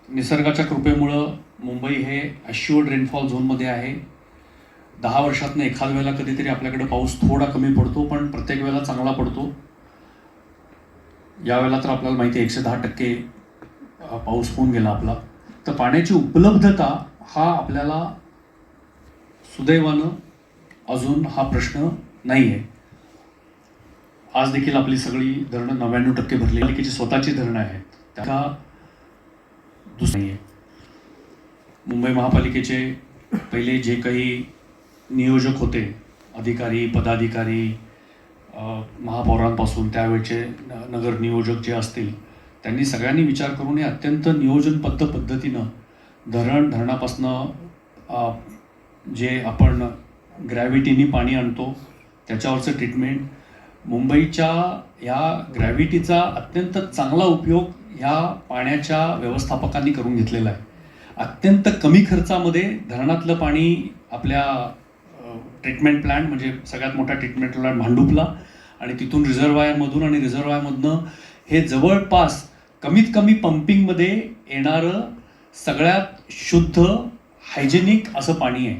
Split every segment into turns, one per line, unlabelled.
निसर्गाच्या कृपेमुळं मुंबई हे assured rainfall झोनमध्ये आहे. 10 वर्षातनं एखाद वेळेला कधीतरी आपल्याकडे पाऊस थोडा कमी पडतो, पण प्रत्येक वेळेला चांगला पडतो. यावेळेला तर आपल्याला माहिती आहे 110% पाऊस होऊन गेला आपला. तर पाण्याची उपलब्धता हा आपल्याला सुदैवानं अजून हा प्रश्न नाही आहे. आज देखील आपली सगळी धरणं 99% भरली. पालिकेची स्वतःची धरणं आहेत, त्या दुसरी आहे. मुंबई महापालिकेचे पहिले जे काही नियोजक होते, अधिकारी, पदाधिकारी, महापौरांपासून त्यावेळचे नगर नियोजक जे असतील, त्यांनी सगळ्यांनी विचार करून हे अत्यंत नियोजनबद्ध पद्धतीनं धरणापासनं जे आपण ग्रॅव्हिटीनी पाणी आणतो त्याच्यावरचं ट्रीटमेंट, मुंबईच्या या ग्रॅव्हिटीचा अत्यंत चांगला उपयोग ह्या पाण्याच्या व्यवस्थापकांनी करून घेतलेला आहे. अत्यंत कमी खर्चामध्ये धरणातलं पाणी आपल्या ट्रीटमेंट प्लॅन्ट, म्हणजे सगळ्यात मोठा ट्रीटमेंट प्लॅन्ट भांडुपला, आणि तिथून रिझर्वायरमधून, आणि रिझर्वायरमधनं हे जवळपास कमीत कमी पंपिंगमध्ये येणारं सगळ्यात शुद्ध हायजेनिक असं पाणी आहे.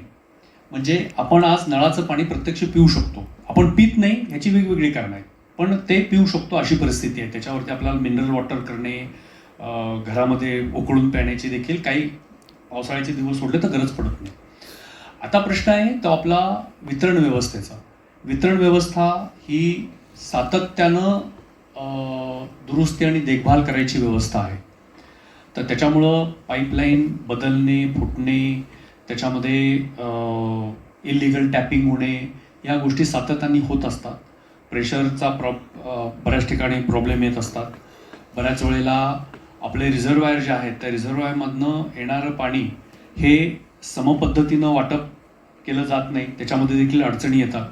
म्हणजे आपण आज नळाचं पाणी प्रत्यक्ष पिऊ शकतो. आपण पित नाही ह्याची वेगवेगळी कारणं आहेत, पण ते पिऊ शकतो अशी परिस्थिती आहे. त्याच्यावरती आपल्याला मिनरल वॉटर करणे, घरामध्ये उकळून प्याण्याची देखील काही पावसाळ्याचे दिवस सोडले तर गरज पडत नाही. आता प्रश्न आहे तो आपला वितरण व्यवस्थेचा. वितरण व्यवस्था ही सातत्यानं दुरुस्ती आणि देखभाल करायची व्यवस्था आहे. तर त्याच्यामुळं पाईपलाईन बदलणे, फुटणे, त्याच्यामध्ये इलिगल टॅपिंग होणे, या गोष्टी सातत्याने होत असतात. प्रेशरचा बऱ्याच ठिकाणी प्रॉब्लेम येत असतात. बऱ्याच वेळेला आपले रिझर्वायर जे आहेत त्या रिझर्वायरमधनं येणारं पाणी हे समपद्धतीनं वाटप केलं जात नाही, त्याच्यामध्ये देखील अडचणी येतात.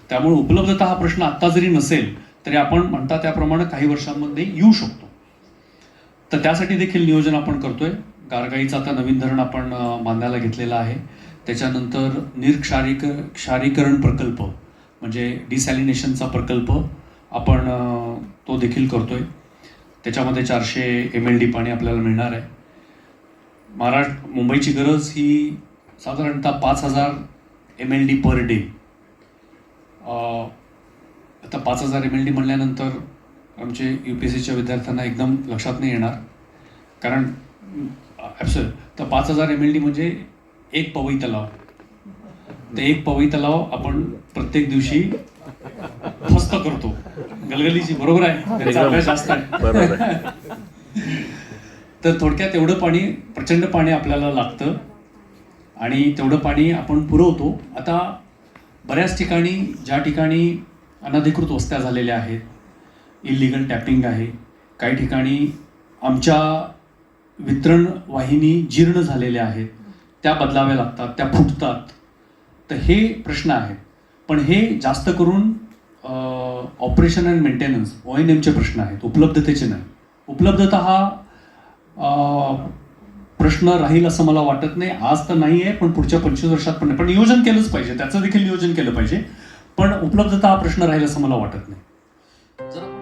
त्यामुळे उपलब्धता हा प्रश्न आत्ता जरी नसेल तरी आपण म्हणता त्याप्रमाणे काही वर्षांमध्ये येऊ शकतो. तर त्यासाठी देखील नियोजन आपण करतोय. गारगाईचं आता नवीन धरण आपण बांधायला घेतलेलं आहे. त्याच्यानंतर क्षारीकरण प्रकल्प, म्हणजे डिसॅलिनेशनचा प्रकल्प आपण तो देखील करतोय. त्याच्यामध्ये 400 MLD पाणी आपल्याला मिळणार आहे. मुंबईची गरज ही साधारणतः 5000 MLD पर डे. आता 5000 MLD म्हणल्यानंतर आमचे UPSCच्या विद्यार्थ्यांना एकदम लक्षात नाही येणार, कारण तर 5000 MLD म्हणजे एक पवई तलाव. तर एक पवई तलाव आपण प्रत्येक दिवशी फस्त करतो. गलगलीची, बरोबर आहे, त्याचा अभ्यास जास्त आहे. तर थोडक्यात एवढं पाणी, प्रचंड पाणी आपल्याला लागतं आणि तेवढं पाणी आपण पुरवतो. आता बऱ्याच ठिकाणी, ज्या ठिकाणी अनधिकृत वस्त्या झालेल्या आहेत, इलिगल टॅपिंग आहे, काही ठिकाणी आमच्या वितरण वाहिनी जीर्ण झालेल्या आहेत, त्या बदलाव्या लागतात, त्या फुटतात. तर हे प्रश्न आहेत. पण हे जास्त करून ऑपरेशन अँड मेंटेनन्स, ONMचे प्रश्न आहेत, उपलब्धतेचे नाही. उपलब्धता हा प्रश्न राहील असं मला वाटत नाही. आज तर नाही आहे, पण पुढच्या 25 वर्षात पण नाही. पण नियोजन केलंच पाहिजे, त्याचं देखील नियोजन केलं पाहिजे. पण उपलब्धता हा प्रश्न राहील असं मला वाटत नाही. जर